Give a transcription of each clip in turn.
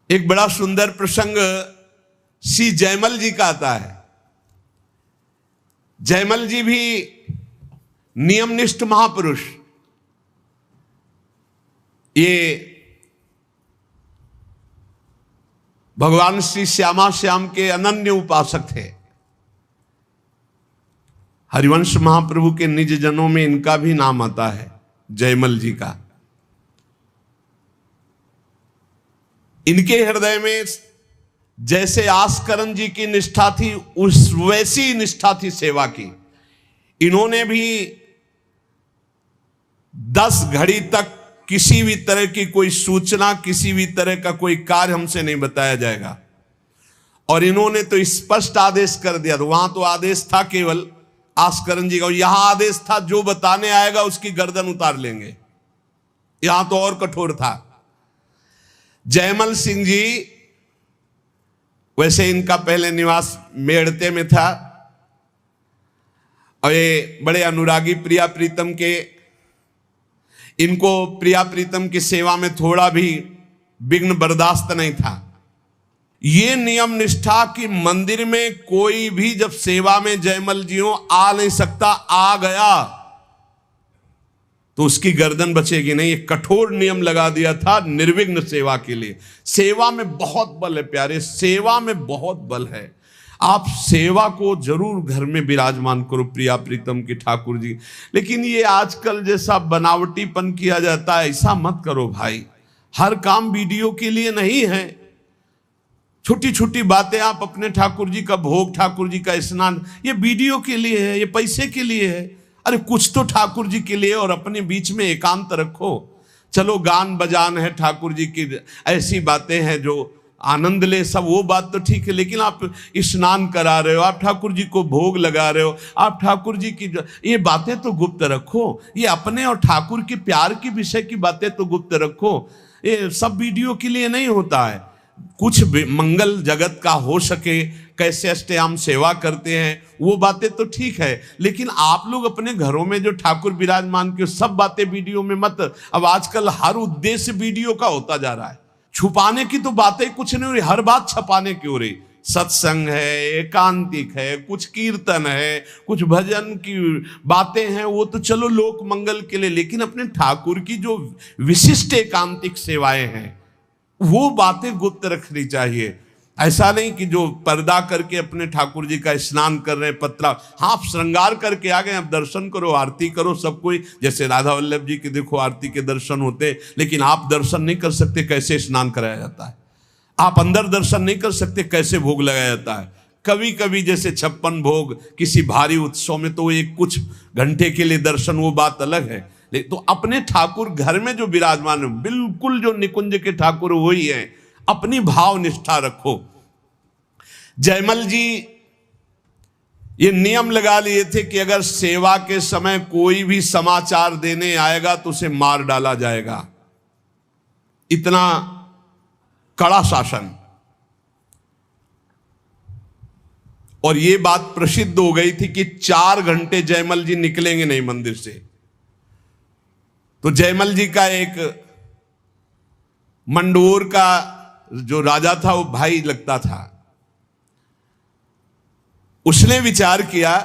एक बड़ा सुंदर प्रसंग श्री जयमल जी का आता है। जयमल जी भी नियमनिष्ठ महापुरुष, ये भगवान श्री श्यामा श्याम के अनन्य उपासक थे। हरिवंश महाप्रभु के निज जनों में इनका भी नाम आता है, जयमल जी का। इनके हृदय में जैसे आस्करण जी की निष्ठा थी, उस वैसी निष्ठा थी सेवा की। इन्होंने भी 10 घड़ी तक किसी भी तरह की कोई सूचना, किसी भी तरह का कोई कार्य हमसे नहीं बताया जाएगा। और इन्होंने तो स्पष्ट आदेश कर दिया। तो वहां तो आदेश था केवल आस्करण जी का, यहां आदेश था जो बताने आएगा उसकी गर्दन उतार लेंगे। यहां तो और कठोर था। जयमल सिंह जी, वैसे इनका पहले निवास मेड़ते में था और ये बड़े अनुरागी प्रिया प्रीतम के, इनको प्रिया प्रीतम की सेवा में थोड़ा भी विघ्न बर्दाश्त नहीं था। ये नियम निष्ठा कि मंदिर में कोई भी जब सेवा में जयमल जी हो आ नहीं सकता, आ गया तो उसकी गर्दन बचेगी नहीं। एक कठोर नियम लगा दिया था निर्विघ्न सेवा के लिए। सेवा में बहुत बल है प्यारे, सेवा में बहुत बल है। आप सेवा को जरूर घर में विराजमान करो प्रिया प्रीतम की ठाकुर जी, लेकिन ये आजकल जैसा बनावटीपन किया जाता है ऐसा मत करो भाई। हर काम वीडियो के लिए नहीं है। छोटी छोटी बातें, आप अपने ठाकुर जी का भोग, ठाकुर जी का स्नान, ये वीडियो के लिए है, ये पैसे के लिए है। अरे कुछ तो ठाकुर जी के लिए और अपने बीच में एकांत रखो। चलो गान बजान है, ठाकुर जी की ऐसी बातें हैं जो आनंद ले, सब वो बात तो ठीक है, लेकिन आप स्नान करा रहे हो, आप ठाकुर जी को भोग लगा रहे हो, आप ठाकुर जी की ये बातें तो गुप्त रखो। ये अपने और ठाकुर के प्यार की विषय की बातें तो गुप्त रखो। ये सब वीडियो के लिए नहीं होता है। कुछ मंगल जगत का हो सके, कैसे अष्टयाम सेवा करते हैं वो बातें तो ठीक है, लेकिन आप लोग अपने घरों में जो ठाकुर विराजमान के सब बातें वीडियो में मत। अब आजकल हर उद्देश्य वीडियो का होता जा रहा है। छुपाने की तो बातें कुछ नहीं हो रही, हर बात छपाने की हो रही। सत्संग है, एकांतिक है, कुछ कीर्तन है, कुछ भजन की बातें हैं, वो तो चलो लोक मंगल के लिए, लेकिन अपने ठाकुर की जो विशिष्ट एकांतिक सेवाएं हैं वो बातें गुप्त रखनी चाहिए। ऐसा नहीं कि जो पर्दा करके अपने ठाकुर जी का स्नान कर रहे हैं, पत्रा, हाँ आप श्रृंगार करके आ गए, आप दर्शन करो, आरती करो, सब कोई जैसे राधा वल्लभ जी की देखो आरती के दर्शन होते, लेकिन आप दर्शन नहीं कर सकते कैसे स्नान कराया जाता है। आप अंदर दर्शन नहीं कर सकते कैसे भोग लगाया जाता है। कभी कभी जैसे 56 भोग किसी भारी उत्सव में तो एक कुछ घंटे के लिए दर्शन, वो बात अलग है। तो अपने ठाकुर घर में जो विराजमान है, बिल्कुल जो निकुंज के ठाकुर वही है, अपनी भाव निष्ठा रखो। जयमल जी ये नियम लगा लिए थे कि अगर सेवा के समय कोई भी समाचार देने आएगा तो उसे मार डाला जाएगा। इतना कड़ा शासन। और ये बात प्रसिद्ध हो गई थी कि 4 घंटे जयमल जी निकलेंगे नहीं मंदिर से। तो जयमल जी का एक मंडोर का जो राजा था वो भाई लगता था, उसने विचार किया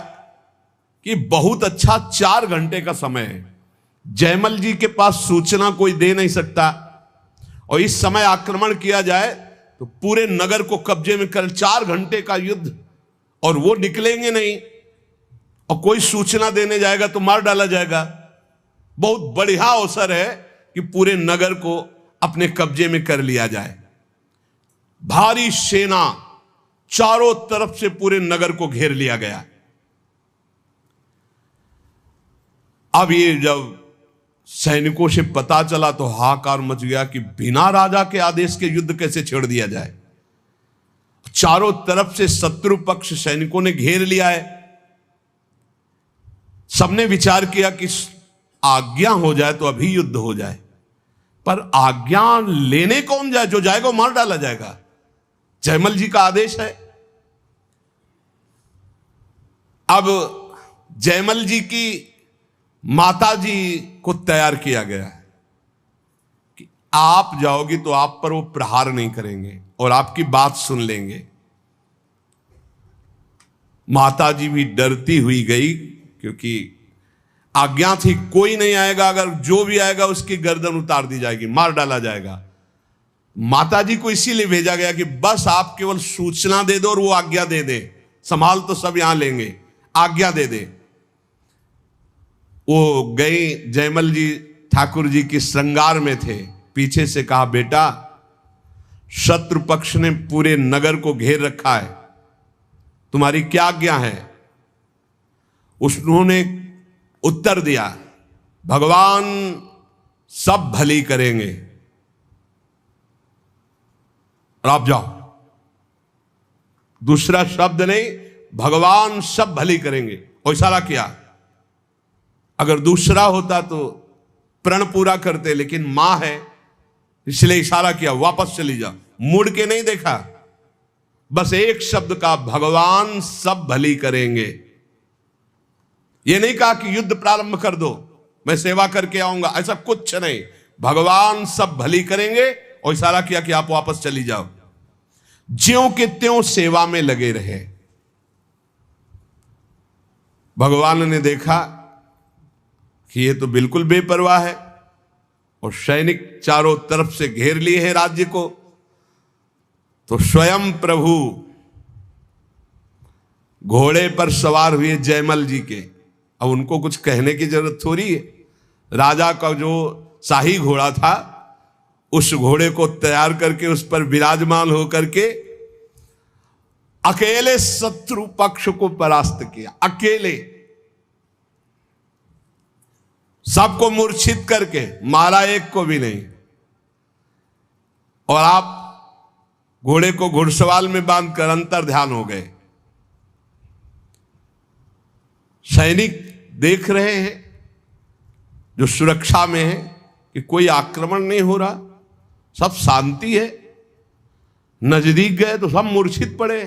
कि बहुत अच्छा 4 घंटे का समय है, जयमल जी के पास सूचना कोई दे नहीं सकता, और इस समय आक्रमण किया जाए तो पूरे नगर को कब्जे में कर 4 घंटे का युद्ध, और वो निकलेंगे नहीं और कोई सूचना देने जाएगा तो मार डाला जाएगा। बहुत बढ़िया अवसर है कि पूरे नगर को अपने कब्जे में कर लिया जाए। भारी सेना चारों तरफ से पूरे नगर को घेर लिया गया। अब ये जब सैनिकों से पता चला तो हाहाकार मच गया कि बिना राजा के आदेश के युद्ध कैसे छेड़ दिया जाए। चारों तरफ से शत्रु पक्ष सैनिकों ने घेर लिया है। सबने विचार किया कि आज्ञा हो जाए तो अभी युद्ध हो जाए, पर आज्ञा लेने कौन जाए? जो जाएगा वो मार डाला जाएगा। जयमल जी का आदेश है। अब जयमल जी की माता जी को तैयार किया गया कि आप जाओगी तो आप पर वो प्रहार नहीं करेंगे और आपकी बात सुन लेंगे। माता जी भी डरती हुई गई, क्योंकि आज्ञा थी कोई नहीं आएगा, अगर जो भी आएगा उसकी गर्दन उतार दी जाएगी, मार डाला जाएगा। माता जी को इसीलिए भेजा गया कि बस आप केवल सूचना दे दो और वो आज्ञा दे दे, संभाल तो सब यहां लेंगे, आज्ञा दे दे। वो गई, जयमल जी ठाकुर जी की श्रृंगार में थे, पीछे से कहा, बेटा शत्रु पक्ष ने पूरे नगर को घेर रखा है, तुम्हारी क्या आज्ञा है? उन्होंने उत्तर दिया, भगवान सब भली करेंगे और आप जाओ। दूसरा शब्द नहीं, भगवान सब भली करेंगे, और इशारा किया। अगर दूसरा होता तो प्रण पूरा करते, लेकिन मां है इसलिए इशारा किया, वापस चली जाओ। मुड़ के नहीं देखा, बस एक शब्द का, भगवान सब भली करेंगे। यह नहीं कहा कि युद्ध प्रारंभ कर दो, मैं सेवा करके आऊंगा, ऐसा कुछ नहीं। भगवान सब भली करेंगे और इशारा किया कि आप वापस चली जाओ। ज्यों के त्यों सेवा में लगे रहे। भगवान ने देखा कि ये तो बिल्कुल बेपरवाह है और सैनिक चारों तरफ से घेर लिए हैं राज्य को, तो स्वयं प्रभु घोड़े पर सवार हुए जयमल जी के। अब उनको कुछ कहने की जरूरत थोड़ी है। राजा का जो शाही घोड़ा था, उस घोड़े को तैयार करके उस पर विराजमान होकर के अकेले शत्रु पक्ष को परास्त किया। अकेले सबको मूर्छित करके मारा, एक को भी नहीं। और आप घोड़े को घुड़सवाल में बांधकर अंतर ध्यान हो गए। सैनिक देख रहे हैं जो सुरक्षा में है कि कोई आक्रमण नहीं हो रहा, सब शांति है। नजदीक गए तो सब मूर्छित पड़े।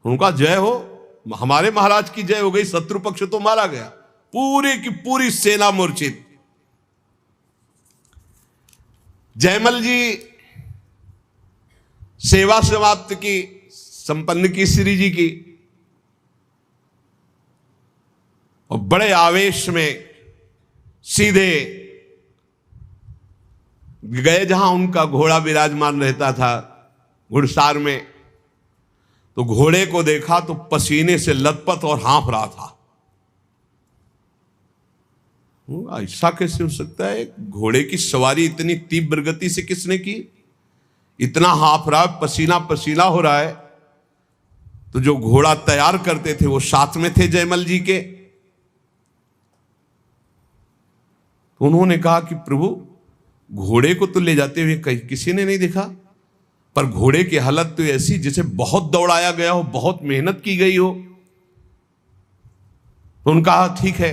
उनका जय हो, हमारे महाराज की जय हो गई, शत्रु पक्ष तो मारा गया, पूरी की पूरी सेना मूर्छित। जयमल जी सेवा समाप्त की, संपन्न की श्री जी की, और बड़े आवेश में सीधे गए जहां उनका घोड़ा विराजमान रहता था, घुड़सार में। तो घोड़े को देखा तो पसीने से लथपथ और हाँफ रहा था। ऐसा कैसे हो सकता है? घोड़े की सवारी इतनी तीव्र गति से किसने की? इतना हाँफ रहा है, पसीना पसीना हो रहा है। तो जो घोड़ा तैयार करते थे वो साथ में थे जयमल जी के। तो उन्होंने कहा कि प्रभु, घोड़े को तो ले जाते हुए कहीं किसी ने नहीं देखा, पर घोड़े की हालत तो ऐसी जैसे बहुत दौड़ाया गया हो, बहुत मेहनत की गई हो। तो उनका कहा ठीक है,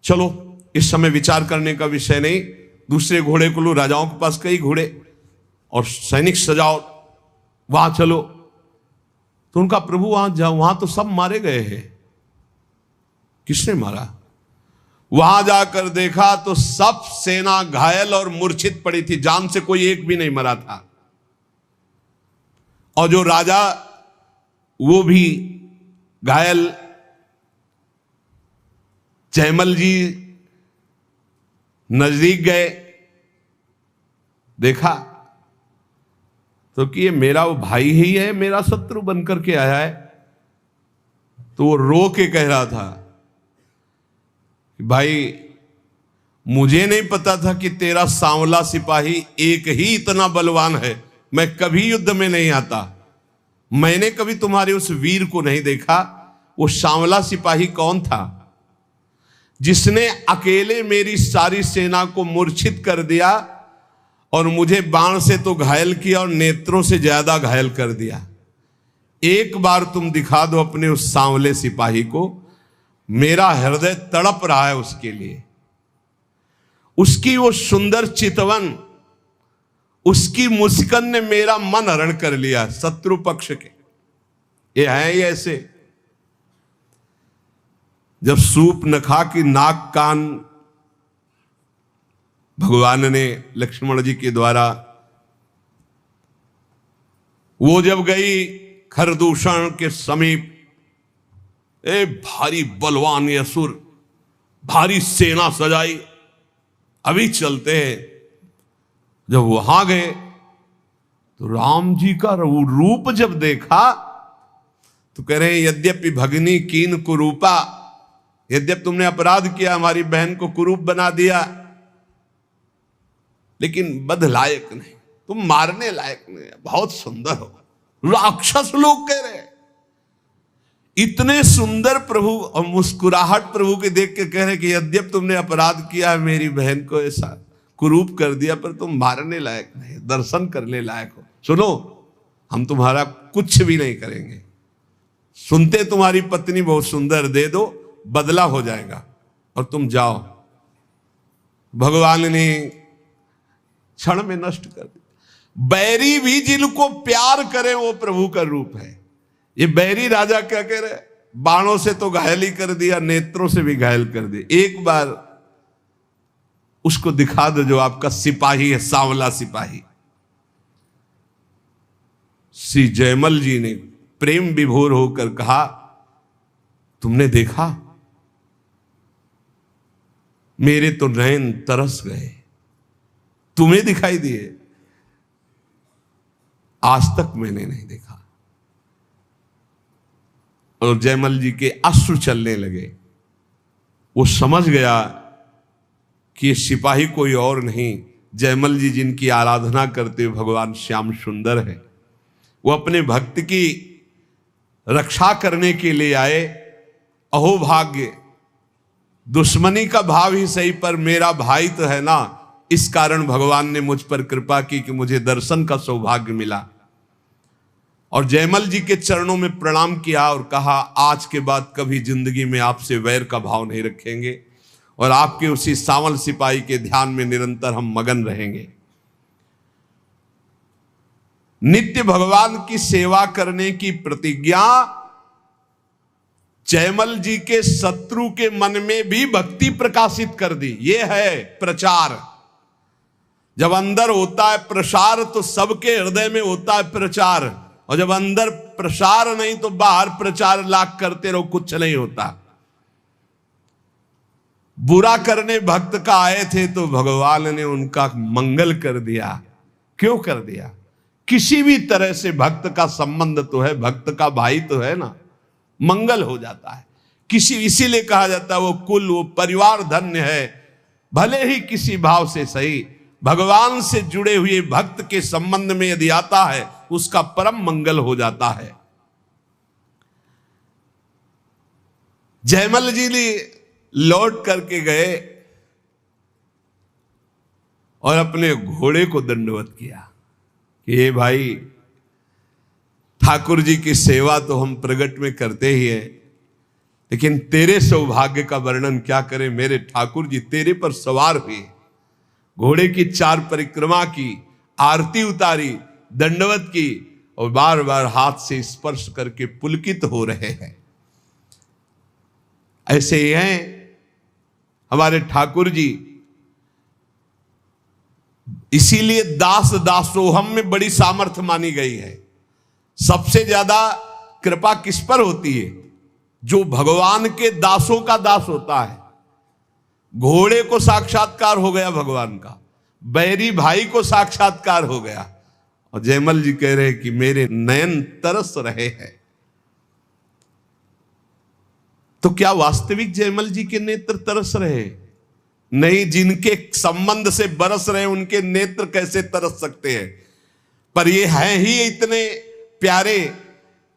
चलो इस समय विचार करने का विषय नहीं, दूसरे घोड़े को लो, राजाओं के पास कई घोड़े, और सैनिक सजाओ, वहां चलो। तो उनका प्रभु वहां जाओ, वहां तो सब मारे गए हैं। किसने मारा? वहां जाकर देखा तो सब सेना घायल और मूर्छित पड़ी थी, जान से कोई एक भी नहीं मरा था। और जो राजा वो भी घायल। जयमल जी नजदीक गए, देखा तो कि ये मेरा वो भाई ही है, मेरा शत्रु बनकर के आया है। तो वो रो के कह रहा था कि भाई, मुझे नहीं पता था कि तेरा सांवला सिपाही एक ही इतना बलवान है। मैं कभी युद्ध में नहीं आता, मैंने कभी तुम्हारे उस वीर को नहीं देखा। वो सांवला सिपाही कौन था जिसने अकेले मेरी सारी सेना को मूर्छित कर दिया और मुझे बाण से तो घायल किया और नेत्रों से ज्यादा घायल कर दिया? एक बार तुम दिखा दो अपने उस सांवले सिपाही को, मेरा हृदय तड़प रहा है उसके लिए। उसकी वो सुंदर चितवन, उसकी मुस्कान ने मेरा मन हरण कर लिया। शत्रु पक्ष के ये है ही ऐसे, जब सूप न खा कि नाक कान भगवान ने लक्ष्मण जी के द्वारा, वो जब गई खरदूषण के समीप, भारी बलवान ये असुर, भारी सेना सजाई, अभी चलते हैं। जब वहां गए तो राम जी का रूप जब देखा तो कह रहे, यद्यपि भगनी कीन कुरूपा, यद्यप तुमने अपराध किया, हमारी बहन को कुरूप बना दिया, लेकिन बध लायक नहीं, तुम मारने लायक नहीं, बहुत सुंदर हो। राक्षस लोग कह रहे, इतने सुंदर प्रभु, और मुस्कुराहट प्रभु के देख के कह रहे कि यद्यप तुमने अपराध किया है, मेरी बहन को ऐसा कुरूप कर दिया, पर तुम मारने लायक नहीं, दर्शन करने लायक हो। सुनो, हम तुम्हारा कुछ भी नहीं करेंगे, सुनते तुम्हारी पत्नी बहुत सुंदर, दे दो, बदला हो जाएगा और तुम जाओ। भगवान ने क्षण में नष्ट कर दिया। बैरी भी जिनको प्यार करे वो प्रभु का रूप है। ये बैरी राजा क्या कह रहे, बाणों से तो घायल ही कर दिया, नेत्रों से भी घायल कर दिया। एक बार उसको दिखा दो जो आपका सिपाही है, सांवला सिपाही। श्री जयमल जी ने प्रेम विभोर होकर कहा, तुमने देखा, मेरे तो नयन तरस गए, तुम्हें दिखाई दिए, आज तक मैंने नहीं देखा। और जयमल जी के अश्रु चलने लगे। वो समझ गया कि ये सिपाही कोई और नहीं, जयमल जी जिनकी आराधना करते हुए भगवान श्याम सुंदर है, वो अपने भक्त की रक्षा करने के लिए आए। अहो भाग्य, दुश्मनी का भाव ही सही, पर मेरा भाई तो है ना, इस कारण भगवान ने मुझ पर कृपा की कि मुझे दर्शन का सौभाग्य मिला। और जयमल जी के चरणों में प्रणाम किया और कहा, आज के बाद कभी जिंदगी में आपसे वैर का भाव नहीं रखेंगे और आपके उसी सांवल सिपाही के ध्यान में निरंतर हम मगन रहेंगे। नित्य भगवान की सेवा करने की प्रतिज्ञा जयमल जी के शत्रु के मन में भी भक्ति प्रकाशित कर दी। यह है प्रचार। जब अंदर होता है प्रसार तो सबके हृदय में होता है प्रचार, और जब अंदर प्रसार नहीं तो बाहर प्रचार लाख करते रहो, कुछ नहीं होता। बुरा करने भक्त का आए थे तो भगवान ने उनका मंगल कर दिया। क्यों कर दिया? किसी भी तरह से भक्त का संबंध तो है, भक्त का भाई तो है ना, मंगल हो जाता है। इसीलिए कहा जाता है वो कुल, वो परिवार धन्य है। भले ही किसी भाव से सही, भगवान से जुड़े हुए भक्त के संबंध में यदि आता है उसका परम मंगल हो जाता है। जयमल जी ने लौट करके गए और अपने घोड़े को दंडवत किया कि ये भाई, ठाकुर जी की सेवा तो हम प्रगट में करते ही हैं, लेकिन तेरे सौभाग्य का वर्णन क्या करें। मेरे ठाकुर जी तेरे पर सवार हुए, घोड़े की 4 परिक्रमा की, आरती उतारी, दंडवत की और बार बार हाथ से स्पर्श करके पुलकित हो रहे हैं। ऐसे ही हैं हमारे ठाकुर जी। इसीलिए दास दासोहम में बड़ी सामर्थ्य मानी गई है। सबसे ज्यादा कृपा किस पर होती है? जो भगवान के दासों का दास होता है। घोड़े को साक्षात्कार हो गया भगवान का, बैरी भाई को साक्षात्कार हो गया, और जयमल जी कह रहे कि मेरे नयन तरस रहे हैं। तो क्या वास्तविक जयमल जी के नेत्र तरस रहे? नहीं, जिनके संबंध से बरस रहे उनके नेत्र कैसे तरस सकते हैं? पर ये हैं ही इतने प्यारे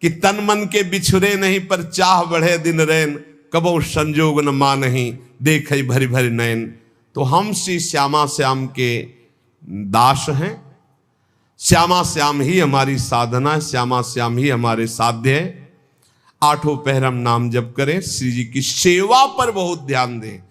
कि तन मन के बिछुरे नहीं, पर चाह बढ़े दिन रैन, कबो संजोग न मानहि, देखे भरी भरी नयन। तो हम श्री श्यामा श्याम के दास हैं। श्यामा श्याम ही हमारी साधना है, श्यामा श्याम ही हमारे साध्य है। 8 पहर हम नाम जप करें, श्री जी की सेवा पर बहुत ध्यान दें।